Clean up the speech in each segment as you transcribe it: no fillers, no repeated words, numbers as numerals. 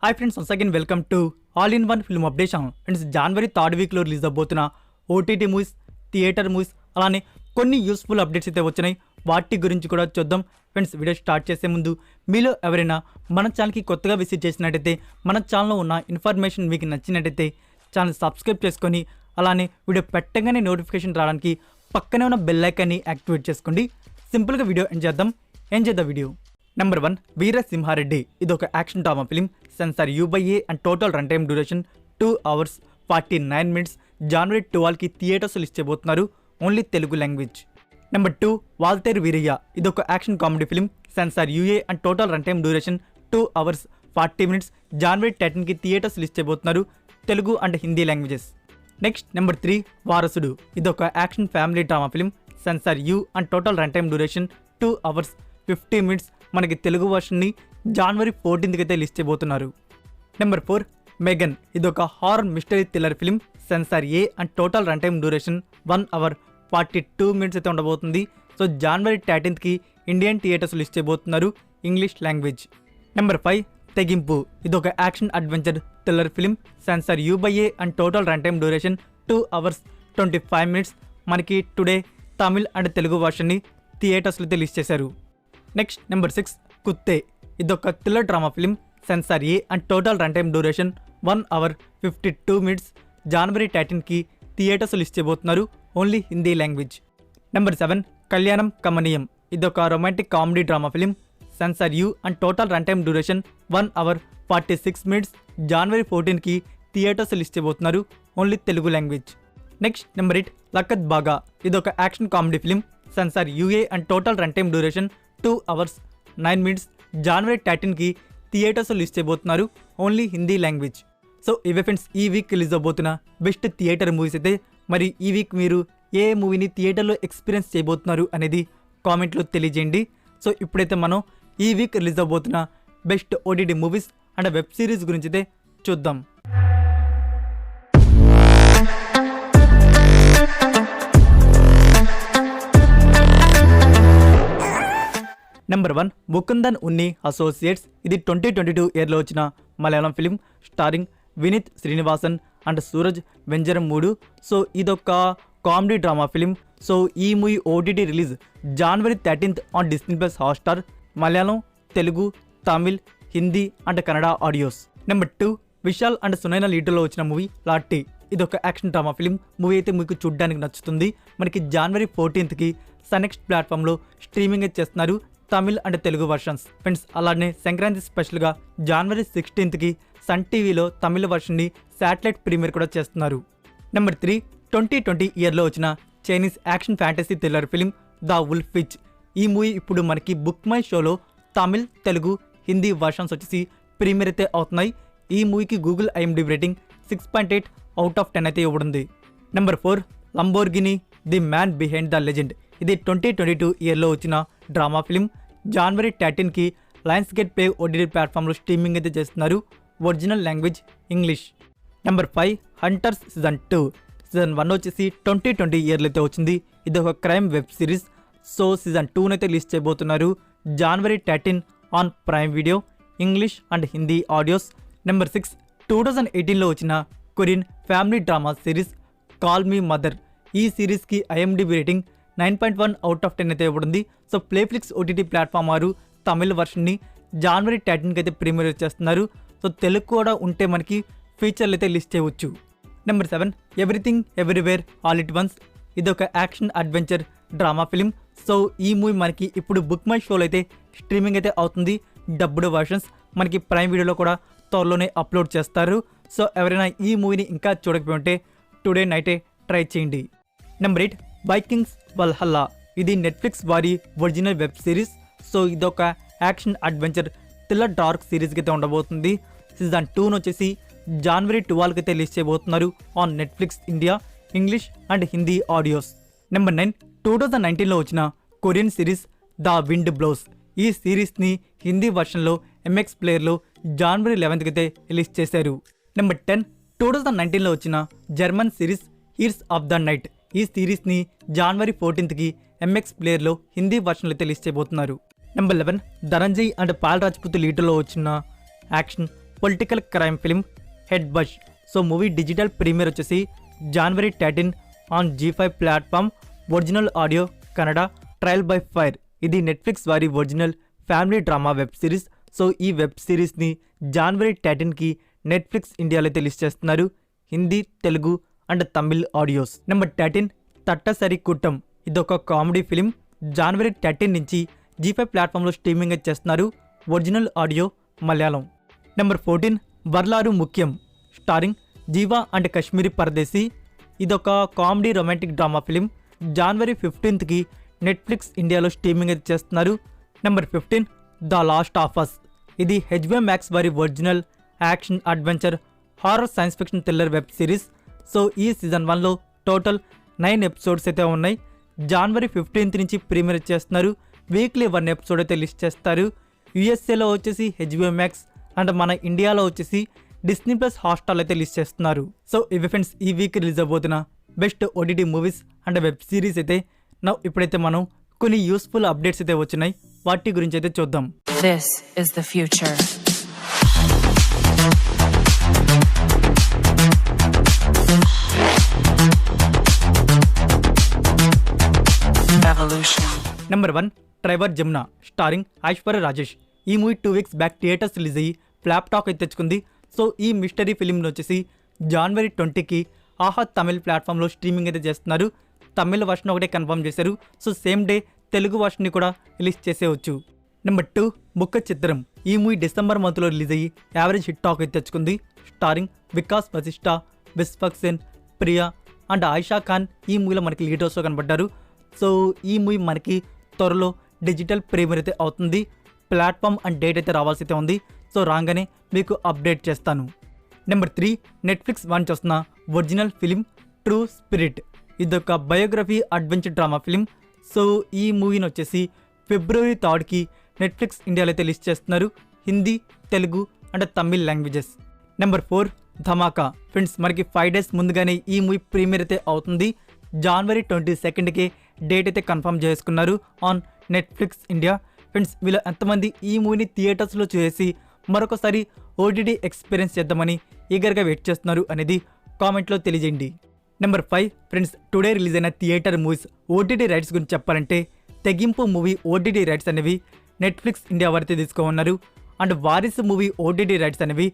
Hi friends, once again welcome to all in one film update channel. Friends, జనవరి 3rd వీక్లో release అవబోతున్న OTT movies, theatre movies, అలానే కొన్ని useful updates అయితే వచ్చినాయి. వాటి గురించి కూడా చూద్దాం. ఫ్రెండ్స్, వీడియో స్టార్ట్ చేసే ముందు మీలో ఎవరైనా మన ఛానల్కి కొత్తగా విజిట్ చేసినట్టయితే, మన ఛానల్లో ఉన్న ఇన్ఫర్మేషన్ మీకు నచ్చినట్టయితే ఛానల్ సబ్స్క్రైబ్ చేసుకొని, అలానే వీడియో పెట్టగానే నోటిఫికేషన్ రావడానికి పక్కనే ఉన్న బెల్ ఐకాన్ని యాక్టివేట్ చేసుకోండి. సింపుల్గా వీడియో ఎంజాయ్ చేద్దాం వీడియో. నెంబర్ 1, వీరసింహారెడ్డి. ఇది ఒక action drama film. Censor U/A and total run time duration 2 hours 49 minutes. జనవరి 12కి థియేటర్స్ లిస్ట్ చేయబోతున్నారు. Only Telugu language. Number 2, Waltair Veerayya. ఇది ఒక action comedy film. Censor UA and total run time duration 2 hours 40 minutes. జనవరి 13కి theatres list చేయబోతున్నారు. Telugu and Hindi languages. Next number 3, Varasudu. ఇది ఒక action family drama film. Censor U and total run time duration 2 hours 50 minutes. మనకి తెలుగు వర్షన్ని జనవరి 14కి అయితే list చేయబోతున్నారు. Number 4, Megan. ఇది ఒక horror mystery thriller film. Censor A and total run time duration 1 hour 42 minutes అయితే ఉండబోతుంది. So జనవరి 13కి ఇండియన్ థియేటర్స్ లిస్ట్ చేయబోతున్నారు. English language. నెంబర్ 5, తెగింపు. ఇది ఒక action adventure thriller film. Censor U/A and total run time duration 2 hours 25 minutes. మనకి today Tamil and Telugu వర్షన్ని థియేటర్స్లో అయితే లిస్ట్ చేశారు. Next number 6, Kuttey. ఇదొక thriller drama film. Censor A and total run time duration 1 hour 52 minutes. జనవరి 13కి థియేటర్స్ లిస్ట్ చేయబోతున్నారు. Only Hindi language. Number 7, Kalyanam Kamaneeyam. ఇదొక romantic comedy drama film. Censor U and total run time duration 1 hour 46 minutes. జనవరి 14కి theatres list చేయబోతున్నారు. Only Telugu language. Next number 8, Lakadbaggha. ఇదొక action comedy film. Censor UA and total run time duration 2 hours 9 minutes. జనవరి 13కి theatres list చేయబోతున్నారు. Only Hindi language. So ఇవే friends ఈ week release అవబోతున్న బెస్ట్ థియేటర్ మూవీస్ అయితే. మరి ఈ వీక్ మీరు ఏ మూవీని థియేటర్లో ఎక్స్పీరియన్స్ చేయబోతున్నారు అనేది కామెంట్లో తెలియజేయండి. సో ఇప్పుడైతే మనం ఈ వీక్ రిలీజ్ అవబోతున్న best OTT movies and web series గురించి అయితే చూద్దాం. Number 1, Mukundan Unni associates. ఇది 2022 ఇయర్లో వచ్చిన Malayalam film starring Vineeth Srinivasan and Suraj Venjaramoodu 3. So ఇదొక కామెడీ డ్రామా ఫిలిం. సో ఈ మూవీ OTT రిలీజ్ జనవరి 13th on Disney+ Hotstar. Malayalam, Telugu, Tamil, Hindi and Kannada audios. Number 2, Vishal and Sunaina లీడ్లో వచ్చిన మూవీ లాట్టి. ఇదొక యాక్షన్ డ్రామా ఫిలిం. మూవీ అయితే మీకు చూడ్డానికి నచ్చుతుంది. మనకి జనవరి 14థ్కి సన్నెక్స్ట్ ప్లాట్ఫామ్లో స్ట్రీమింగ్ అయితే చేస్తున్నారు. Tamil and Telugu versions. Friends, అలానే సంక్రాంతి స్పెషల్గా జనవరి 16థ్కి సన్ టీవీలో తమిళ వర్షన్ని శాటిలైట్ ప్రీమియర్ కూడా చేస్తున్నారు. నెంబర్ 3, 2020 ఇయర్లో వచ్చిన Chinese action fantasy thriller film the wolf witch. ఈ మూవీ ఇప్పుడు మనకి బుక్ మై షోలో తమిళ్, తెలుగు, హిందీ వర్షన్స్ వచ్చేసి ప్రీమియర్ అయితే అవుతున్నాయి. ఈ మూవీకి Google IMDb rating 6.8 out of 10 అయితే ఇవ్వడుంది. Number 4, Lamborghini the man behind the legend. ఇది 2022 ఇయర్లో వచ్చిన డ్రామా ఫిలిం. జనవరి 13కి లయన్స్ గేట్ ప్లే OTT ప్లాట్ఫామ్లో స్ట్రీమింగ్ అయితే చేస్తున్నారు. Original language English. Number 5, hunters season 2. Season 1 వచ్చేసి 2020 ఇయర్లో అయితే వచ్చింది. ఇది ఒక crime web series. So season 2 అయితే రిలీజ్ చేయబోతున్నారు. జనవరి 13 on prime video, English and Hindi audios. Number 6, 2018లో వచ్చిన Korean family drama series call me mother. ఈ సిరీస్కి IMDb రేటింగ్ 9.1 out of 10 అయితే ఇవ్వడుంది. సో ప్లేఫ్లిక్స్ OTT ప్లాట్ఫామ్ వారు తమిళ వర్షన్ని జనవరి 13కి అయితే ప్రీమియర్ చేస్తున్నారు. సో తెలుగు కూడా ఉంటే మనకి ఫీచర్లు అయితే లిస్ట్ చేయవచ్చు. Number 7, everything everywhere all at once. ఇది ఒక action adventure drama film. So ఈ మూవీ మనకి ఇప్పుడు బుక్ మై షోలో అయితే స్ట్రీమింగ్ అయితే అవుతుంది. డబ్బుడ్ వర్షన్స్ మనకి ప్రైమ్ వీడియోలో కూడా త్వరలోనే అప్లోడ్ చేస్తారు. సో ఎవరైనా ఈ మూవీని ఇంకా చూడకపోయి ఉంటే టుడే నైటే ట్రై చేయండి. Number 8, Vikings Valhalla. ఇది నెట్ఫ్లిక్స్ వారి ఒరిజినల్ వెబ్ సిరీస్. సో ఇదొక యాక్షన్ అడ్వెంచర్ థ్రిల్లర్ డార్క్ సిరీస్కి అయితే ఉండబోతుంది. సీజన్ 2 వచ్చేసి జనవరి 12కి అయితే రిలీజ్ చేయబోతున్నారు on Netflix India, English and Hindi audios. Number 9, 2019లో వచ్చిన Korean series the wind blows. ఈ సిరీస్ని హిందీ వర్షన్లో MX ప్లేయర్లో జనవరి 11కి అయితే రిలీజ్ చేశారు. నెంబర్ 10, 2019లో వచ్చిన German series heirs of the night. ఈ సిరీస్ని జనవరి 14థ్కి MX ప్లేయర్లో హిందీ వర్షన్లో అయితే రిలీజ్ చేయబోతున్నారు. నెంబర్ 11, ధనంజయ్ అండ్ పాల్ రాజ్పుత్ లీడర్లో వచ్చిన action political crime film head bush. So movie digital premiere వచ్చేసి January 13 on G5 platform. Original audio Kannada. Trial by fire. ఇది నెట్ఫ్లిక్స్ వారి original family drama web series. So ఈ వెబ్ సిరీస్ని January 13కి Netflix ఇండియాలో అయితే లిస్ట్ చేస్తున్నారు. Hindi, Telugu and Tamil audios. Number 13 Thattassery Koottam. ఇదొక కామెడీ ఫిలిం. January 13 నుంచి G5 ప్లాట్ఫామ్లో స్ట్రీమింగ్ అయితే చేస్తున్నారు. Original audio Malayalam. Number 14 Varalaru Mukkiyam. Starring Jiiva and Kashmira Pardeshi. ఇదొక comedy romantic drama film. January 15కి నెట్ఫ్లిక్స్ ఇండియాలో స్ట్రీమింగ్ అయితే చేస్తున్నారు. Number 15 the last of us. ఇది HBO Max వారి original action adventure horror science fiction thriller web series. So ఈ సీజన్ 1లో టోటల్ 9 ఎపిసోడ్స్ అయితే ఉన్నాయి. January 15 నుంచి ప్రీమియర్ చేస్తున్నారు. వీక్లీ 1 ఎపిసోడ్ అయితే లిస్ట్ చేస్తారు. యూఎస్ఏలో వచ్చేసి HBO Max అండ్ మన ఇండియాలో వచ్చేసి Disney+ హాట్‌స్టార్ అయితే లిస్ట్ చేస్తున్నారు. సో ఇవి ఫ్రెండ్స్ ఈ వీక్ రిలీజ్ అవబోతున్న best OTT movies and web series అయితే. ఇప్పుడైతే మనం కొన్ని యూస్ఫుల్ అప్డేట్స్ అయితే వచ్చినాయి, వాటి గురించి అయితే చూద్దాం. This is the future. Evolution. Number 1 driver Jamuna starring Aishwarya Rajesh. ఈ movie 2 weeks back theatres release అయ్యి ఫ్లాప్ టాక్ అయితే తెచ్చుకుంది. సో ఈ మిస్టరీ ఫిలింని వచ్చేసి January 20కి ఆహా తమిళ్ ప్లాట్ఫామ్లో స్ట్రీమింగ్ అయితే చేస్తున్నారు. తమిళ్ వర్షన్ ఒకటే కన్ఫర్మ్ చేశారు. సో సేమ్ డే తెలుగు వర్షన్ని కూడా రిలీజ్ చేసేవచ్చు. నెంబర్ 2 ముక్క చిత్రం. ఈ మూవీ డిసెంబర్ మంత్లో రిలీజ్ అయ్యి యావరేజ్ హిట్ టాక్ అయితే తెచ్చుకుంది. స్టారింగ్ వికాస్ వశిష్ఠ, విశ్వక్ సేన్, ప్రియా అండ్ ఆయిషా ఖాన్ ఈ మూవీలో మనకి లీడ్ రోల్స్లో కనబడ్డారు. సో ఈ మూవీ మనకి త్వరలో డిజిటల్ ప్రీమియర్ అయితే అవుతుంది. ప్లాట్ఫామ్ అండ్ డేట్ అయితే రావాల్సి అయితే ఉంది. సో రాగానే మీకు అప్డేట్ చేస్తాను. నెంబర్ 3 నెట్ఫ్లిక్స్ వాన్ చేస్తున్న ఒరిజినల్ ఫిలిం ట్రూ స్పిరిట్. ఇదొక biography adventure drama film. So ఈ మూవీని వచ్చేసి February 3కి నెట్ఫ్లిక్స్ ఇండియాలో అయితే లిస్ట్ చేస్తున్నారు. Hindi, Telugu and Tamil languages. Number 4 Dhamaka. Friends మనకి 5 days ముందుగానే ఈ మూవీ ప్రీమియర్ అయితే అవుతుంది. January 22కి డేట్ అయితే కన్ఫర్మ్ చేసుకున్నారు ఆన్ నెట్ఫ్లిక్స్ ఇండియా. ఫ్రెండ్స్ వీళ్ళు ఎంతమంది ఈ మూవీని థియేటర్స్లో చూసి మరొకసారి OTT ఎక్స్పీరియన్స్ చేద్దామని ఈగర్గా వెయిట్ చేస్తున్నారు అనేది కామెంట్లో తెలియజేయండి. నెంబర్ 5 ఫ్రెండ్స్ టుడే రిలీజ్ అయిన థియేటర్ మూవీస్ OTT రైట్స్ గురించి చెప్పాలంటే తెగింపు మూవీ OTT రైట్స్ అనేవి నెట్ఫ్లిక్స్ ఇండియా వారితో తీసుకోమన్నారు. And Varisu movie OTT rights అనేవి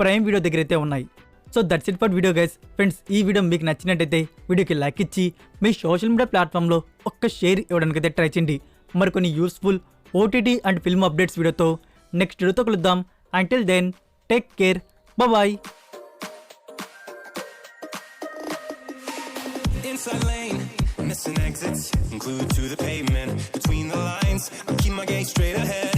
ప్రైమ్ వీడియో దగ్గర అయితే ఉన్నాయి. So that's it for video guys. Friends ఈ వీడియో మీకు నచ్చినట్టయితే వీడియోకి లైక్ ఇచ్చి మీ సోషల్ మీడియా ప్లాట్ఫామ్లో ఒక్క షేర్ ఇవ్వడానికైతే ట్రై చేయండి. మరికొన్ని useful OTT and film updates వీడియోతో నెక్స్ట్ వీడియోతో కలుద్దాం. Until then take care, bye. Inside lane, missing exits, glued to the pavement. Between the lines, I keep my gaze straight ahead.